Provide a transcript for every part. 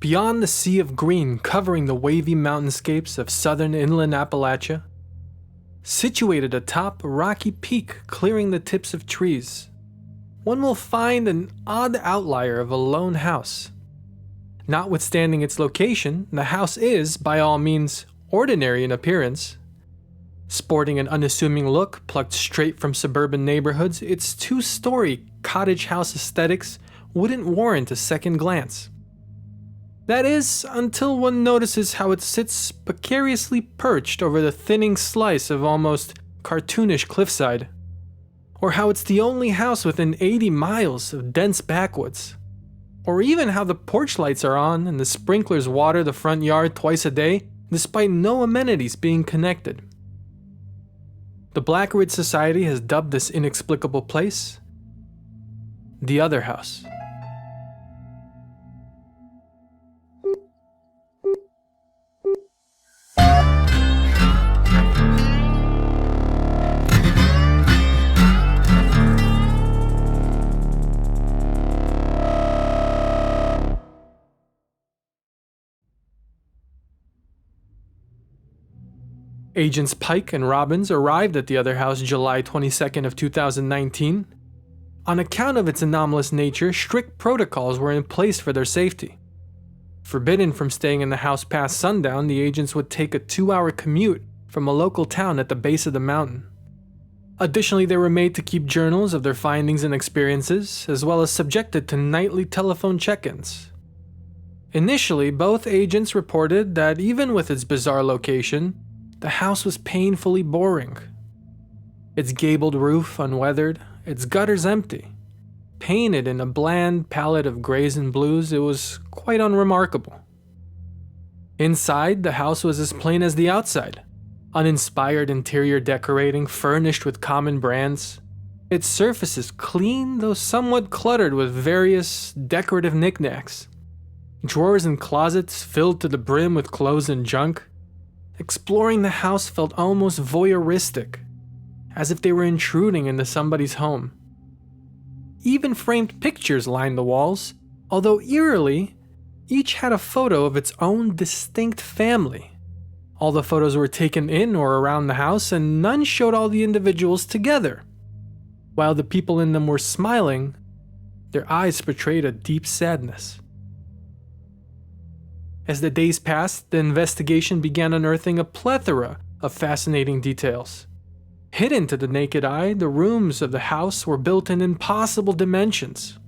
beyond the sea of green covering the wavy mountainscapes of southern inland Appalachia, situated atop a rocky peak clearing the tips of trees, one will find an odd outlier of a lone house. Notwithstanding its location, the house is, by all means, ordinary in appearance. Sporting an unassuming look plucked straight from suburban neighborhoods, its two-story cottage house aesthetics wouldn't warrant a second glance. That is, until one notices how it sits precariously perched over the thinning slice of almost cartoonish cliffside, or how it's the only house within 80 miles of dense backwoods, or even how the porch lights are on and the sprinklers water the front yard twice a day despite no amenities being connected. The Black Ridge Society has dubbed this inexplicable place the Other House. Agents Pike and Robbins arrived at the Other House July 22nd of 2019. On account of its anomalous nature, strict protocols were in place for their safety. Forbidden from staying in the house past sundown, the agents would take a 2-hour commute from a local town at the base of the mountain. Additionally, they were made to keep journals of their findings and experiences, as well as subjected to nightly telephone check-ins. Initially, both agents reported that even with its bizarre location, the house was painfully boring. Its gabled roof unweathered, its gutters empty. Painted in a bland palette of grays and blues, it was quite unremarkable. Inside, the house was as plain as the outside. Uninspired interior decorating furnished with common brands. Its surfaces clean, though somewhat cluttered with various decorative knickknacks. Drawers and closets filled to the brim with clothes and junk. Exploring the house felt almost voyeuristic, as if they were intruding into somebody's home. Even framed pictures lined the walls, although eerily, each had a photo of its own distinct family. All the photos were taken in or around the house, and none showed all the individuals together. While the people in them were smiling, their eyes portrayed a deep sadness. As the days passed, the investigation began unearthing a plethora of fascinating details. Hidden to the naked eye, the rooms of the house were built in impossible dimensions.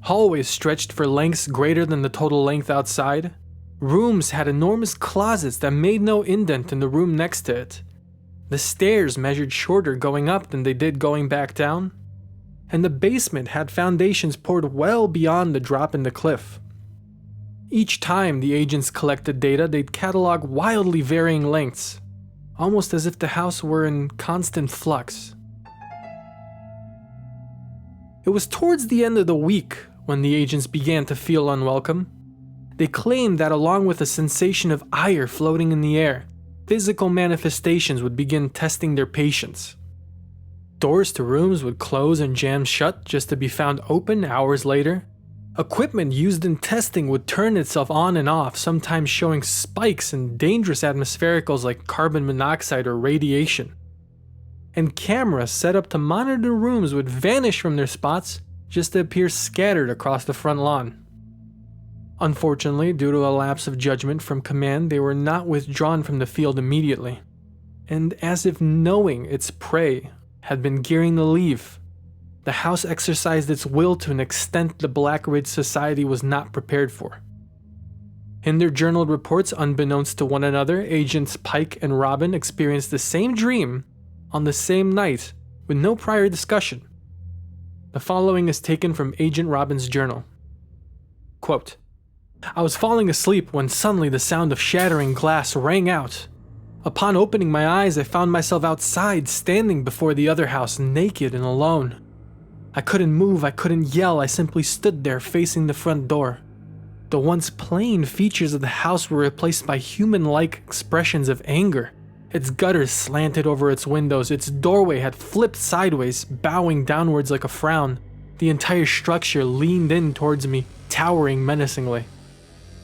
Hallways stretched for lengths greater than the total length outside. Rooms had enormous closets that made no indent in the room next to it. The stairs measured shorter going up than they did going back down. And the basement had foundations poured well beyond the drop in the cliff. Each time the agents collected data, they'd catalog wildly varying lengths, almost as if the house were in constant flux. It was towards the end of the week when the agents began to feel unwelcome. They claimed that along with a sensation of ire floating in the air, physical manifestations would begin testing their patience. Doors to rooms would close and jam shut just to be found open hours later. Equipment used in testing would turn itself on and off, sometimes showing spikes in dangerous atmosphericals like carbon monoxide or radiation. And cameras set up to monitor rooms would vanish from their spots just to appear scattered across the front lawn. Unfortunately, due to a lapse of judgment from command, they were not withdrawn from the field immediately. And as if knowing its prey had been gearing to leave, the house exercised its will to an extent the Black Ridge Society was not prepared for. In their journaled reports, unbeknownst to one another, agents Pike and Robin experienced the same dream on the same night with no prior discussion. The following is taken from Agent Robin's journal. Quote, "I was falling asleep when suddenly the sound of shattering glass rang out. Upon opening my eyes, I found myself outside, standing before the other house, naked and alone. I couldn't move, I couldn't yell, I simply stood there facing the front door. The once plain features of the house were replaced by human-like expressions of anger. Its gutters slanted over its windows, its doorway had flipped sideways, bowing downwards like a frown. The entire structure leaned in towards me, towering menacingly.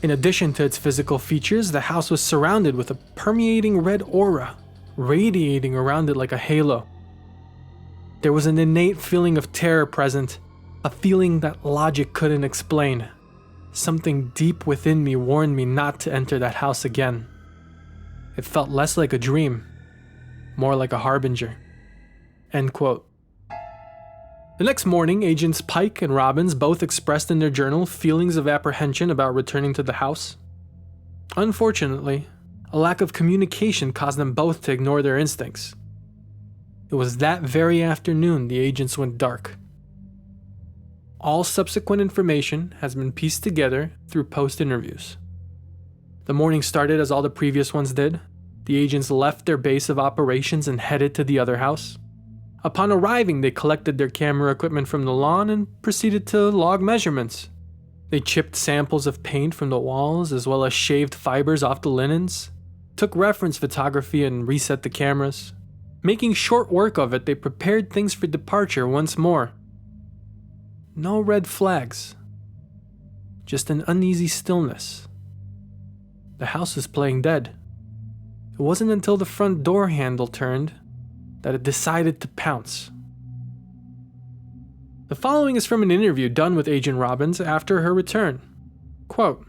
In addition to its physical features, the house was surrounded with a permeating red aura, radiating around it like a halo. There was an innate feeling of terror present, a feeling that logic couldn't explain. Something deep within me warned me not to enter that house again. It felt less like a dream, more like a harbinger." End quote. The next morning, Agents Pike and Robbins both expressed in their journal feelings of apprehension about returning to the house. Unfortunately, a lack of communication caused them both to ignore their instincts. It was that very afternoon the agents went dark. All subsequent information has been pieced together through post-interviews. The morning started as all the previous ones did. The agents left their base of operations and headed to the other house. Upon arriving, they collected their camera equipment from the lawn and proceeded to log measurements. They chipped samples of paint from the walls as well as shaved fibers off the linens, took reference photography and reset the cameras. Making short work of it, they prepared things for departure once more. No red flags, just an uneasy stillness. The house was playing dead. It wasn't until the front door handle turned that it decided to pounce. The following is from an interview done with Agent Robbins after her return. Quote,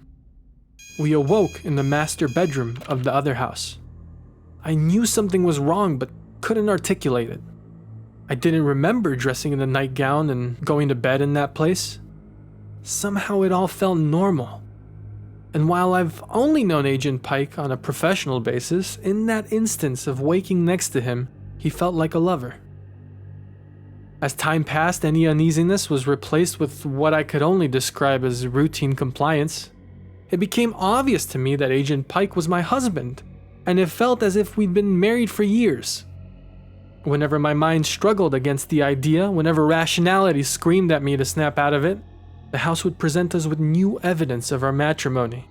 "We awoke in the master bedroom of the other house. I knew something was wrong but couldn't articulate it. I didn't remember dressing in a nightgown and going to bed in that place. Somehow it all felt normal. And while I've only known Agent Pike on a professional basis, in that instance of waking next to him, he felt like a lover. As time passed, any uneasiness was replaced with what I could only describe as routine compliance. It became obvious to me that Agent Pike was my husband, and it felt as if we'd been married for years. Whenever my mind struggled against the idea, whenever rationality screamed at me to snap out of it, the house would present us with new evidence of our matrimony.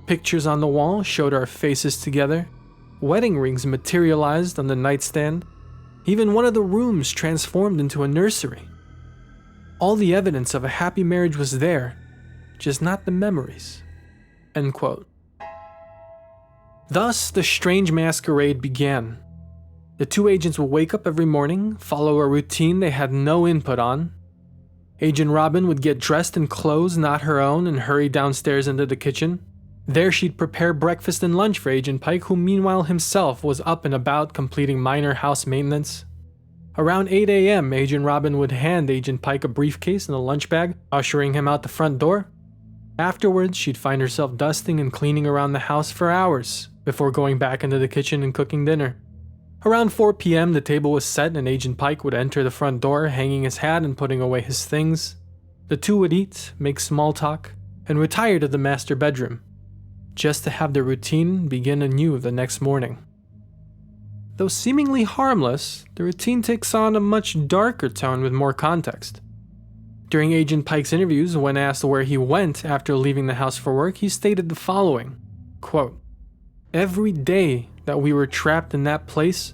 Pictures on the wall showed our faces together. Wedding rings materialized on the nightstand. Even one of the rooms transformed into a nursery. All the evidence of a happy marriage was there, just not the memories." End quote. Thus, the strange masquerade began. The two agents would wake up every morning, follow a routine they had no input on. Agent Robin would get dressed in clothes not her own and hurry downstairs into the kitchen. There she'd prepare breakfast and lunch for Agent Pike, who meanwhile himself was up and about completing minor house maintenance. Around 8 a.m., Agent Robin would hand Agent Pike a briefcase and a lunch bag, ushering him out the front door. Afterwards, she'd find herself dusting and cleaning around the house for hours, before going back into the kitchen and cooking dinner. Around 4 p.m., the table was set and Agent Pike would enter the front door, hanging his hat and putting away his things. The two would eat, make small talk, and retire to the master bedroom, just to have the routine begin anew the next morning. Though seemingly harmless, the routine takes on a much darker tone with more context. During Agent Pike's interviews, when asked where he went after leaving the house for work, he stated the following, quote, "Every day that we were trapped in that place,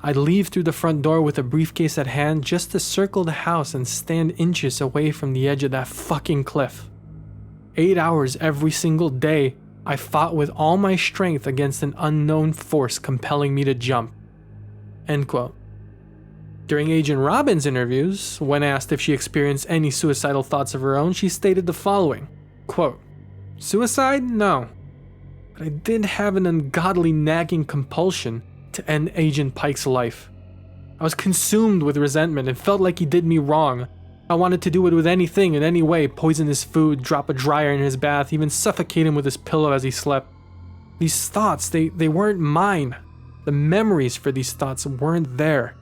I'd leave through the front door with a briefcase at hand just to circle the house and stand inches away from the edge of that fucking cliff. 8 hours every single day, I fought with all my strength against an unknown force compelling me to jump." End quote. During Agent Robin's interviews, when asked if she experienced any suicidal thoughts of her own, she stated the following, quote, "Suicide? No. But I did have an ungodly nagging compulsion to end Agent Pike's life. I was consumed with resentment and felt like he did me wrong. I wanted to do it with anything in any way, poison his food, drop a dryer in his bath, even suffocate him with his pillow as he slept. These thoughts, they weren't mine. The memories for these thoughts weren't there.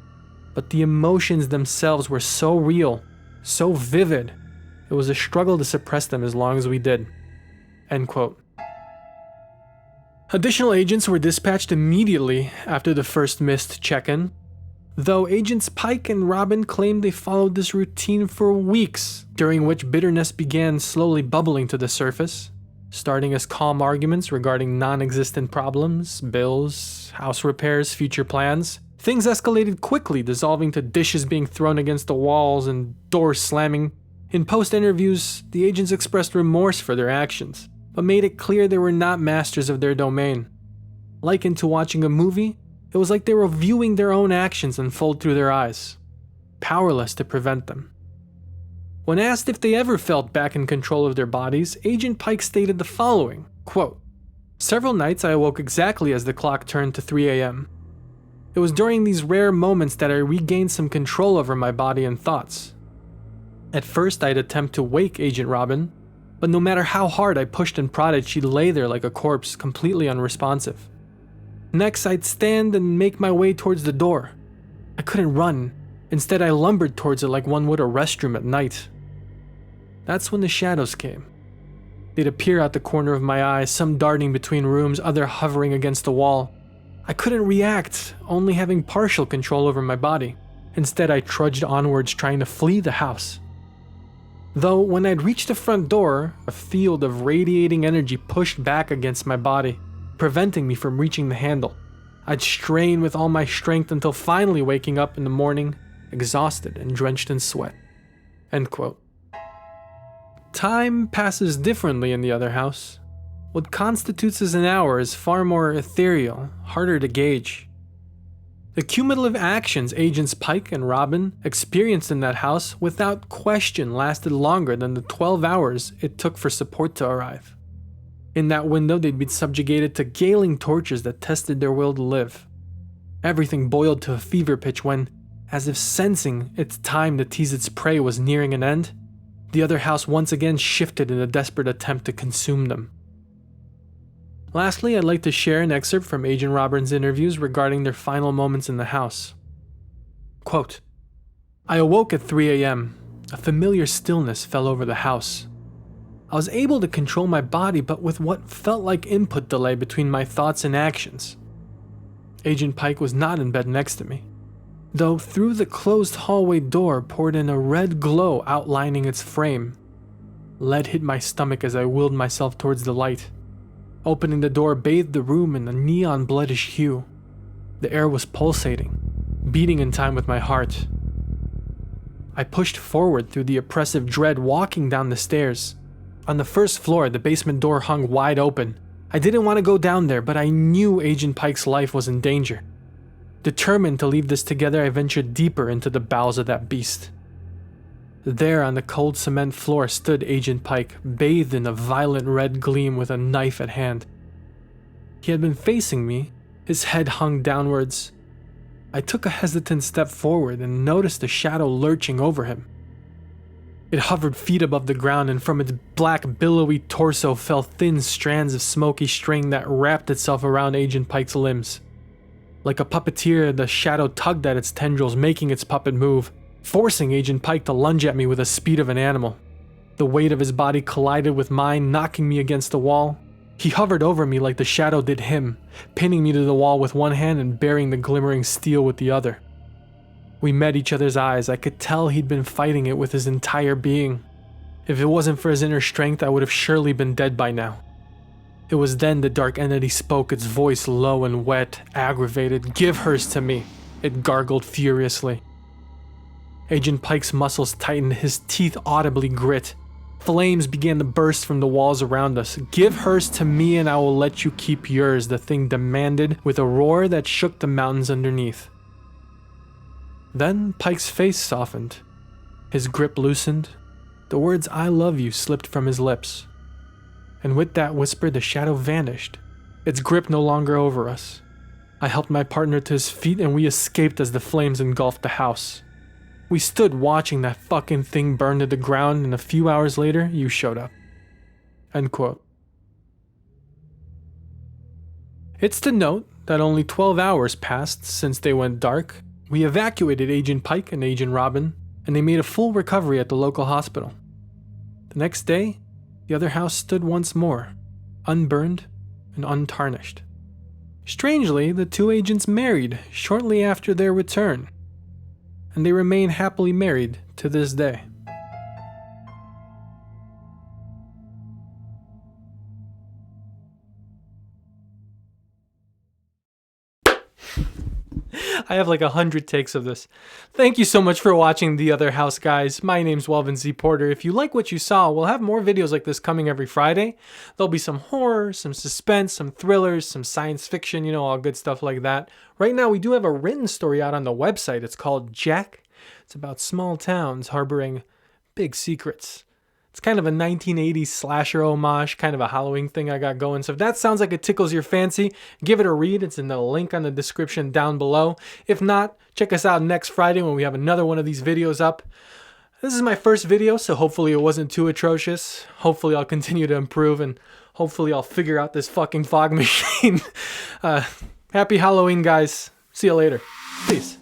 But the emotions themselves were so real, so vivid, it was a struggle to suppress them as long as we did." End quote. Additional agents were dispatched immediately after the first missed check-in, though Agents Pike and Robin claimed they followed this routine for weeks, during which bitterness began slowly bubbling to the surface, starting as calm arguments regarding non-existent problems, bills, house repairs, future plans. Things escalated quickly, dissolving to dishes being thrown against the walls and doors slamming. In post-interviews, the agents expressed remorse for their actions. but made it clear they were not masters of their domain. Likened to watching a movie, it was like they were viewing their own actions unfold through their eyes, powerless to prevent them. When asked if they ever felt back in control of their bodies, Agent Pike stated the following, quote, "Several nights I awoke exactly as the clock turned to 3 a.m. It was during these rare moments that I regained some control over my body and thoughts. At first I'd attempt to wake Agent Robin, but no matter how hard I pushed and prodded, she'd lay there like a corpse, completely unresponsive. Next I'd stand and make my way towards the door. I couldn't run. Instead I lumbered towards it like one would a restroom at night. That's when the shadows came. They'd appear out the corner of my eye, some darting between rooms, other hovering against the wall. I couldn't react, only having partial control over my body. Instead, I trudged onwards trying to flee the house. Though, when I'd reached the front door, a field of radiating energy pushed back against my body, preventing me from reaching the handle. I'd strain with all my strength until finally waking up in the morning, exhausted and drenched in sweat." End quote. Time passes differently in the other house. What constitutes as an hour is far more ethereal, harder to gauge. The cumulative actions Agents Pike and Robin experienced in that house without question lasted longer than the 12 hours it took for support to arrive. In that window, they'd been subjugated to galling tortures that tested their will to live. Everything boiled to a fever pitch when, as if sensing its time to tease its prey was nearing an end, the other house once again shifted in a desperate attempt to consume them. Lastly, I'd like to share an excerpt from Agent Robin's interviews regarding their final moments in the house. Quote, "I awoke at 3 a.m. A familiar stillness fell over the house. I was able to control my body, but with what felt like input delay between my thoughts and actions. Agent Pike was not in bed next to me, though through the closed hallway door poured in a red glow outlining its frame. Lead hit my stomach as I willed myself towards the light. Opening the door bathed the room in a neon bloodish hue. The air was pulsating, beating in time with my heart. I pushed forward through the oppressive dread, walking down the stairs. On the first floor, the basement door hung wide open. I didn't want to go down there, but I knew Agent Pike's life was in danger. Determined to leave this together, I ventured deeper into the bowels of that beast. There on the cold cement floor stood Agent Pike, bathed in a violent red gleam with a knife at hand. He had been facing me, his head hung downwards. I took a hesitant step forward and noticed a shadow lurching over him. It hovered feet above the ground, and from its black, billowy torso fell thin strands of smoky string that wrapped itself around Agent Pike's limbs. Like a puppeteer, the shadow tugged at its tendrils, making its puppet move, forcing Agent Pike to lunge at me with the speed of an animal. The weight of his body collided with mine, knocking me against the wall. He hovered over me like the shadow did him, pinning me to the wall with one hand and burying the glimmering steel with the other. We met each other's eyes. I could tell he'd been fighting it with his entire being. If it wasn't for his inner strength, I would have surely been dead by now. It was then the dark entity spoke, its voice low and wet, aggravated. "Give hers to me," it gargled furiously. Agent Pike's muscles tightened, his teeth audibly grit. Flames began to burst from the walls around us. "Give hers to me and I will let you keep yours," the thing demanded with a roar that shook the mountains underneath. Then Pike's face softened. His grip loosened. The words "I love you" slipped from his lips. And with that whisper, the shadow vanished, its grip no longer over us. I helped my partner to his feet and we escaped as the flames engulfed the house. We stood watching that fucking thing burn to the ground, and a few hours later, you showed up. End quote. It's to note that only 12 hours passed since they went dark. We evacuated Agent Pike and Agent Robin, and they made a full recovery at the local hospital. The next day, the other house stood once more, unburned and untarnished. Strangely, the two agents married shortly after their return, and they remain happily married to this day. I have like 100 takes of this. Thank you so much for watching The Other House, guys. My name's Welvin Z. Porter. If you like what you saw, we'll have more videos like this coming every Friday. There'll be some horror, some suspense, some thrillers, some science fiction, all good stuff like that. Right now, we do have a written story out on the website. It's called Jack. It's about small towns harboring big secrets. It's kind of a 1980s slasher homage, kind of a Halloween thing I got going. So if that sounds like it tickles your fancy, give it a read. It's in the link on the description down below. If not, check us out next Friday when we have another one of these videos up. This is my first video, so hopefully it wasn't too atrocious. Hopefully I'll continue to improve, and hopefully I'll figure out this fucking fog machine. Happy Halloween, guys. See you later. Peace.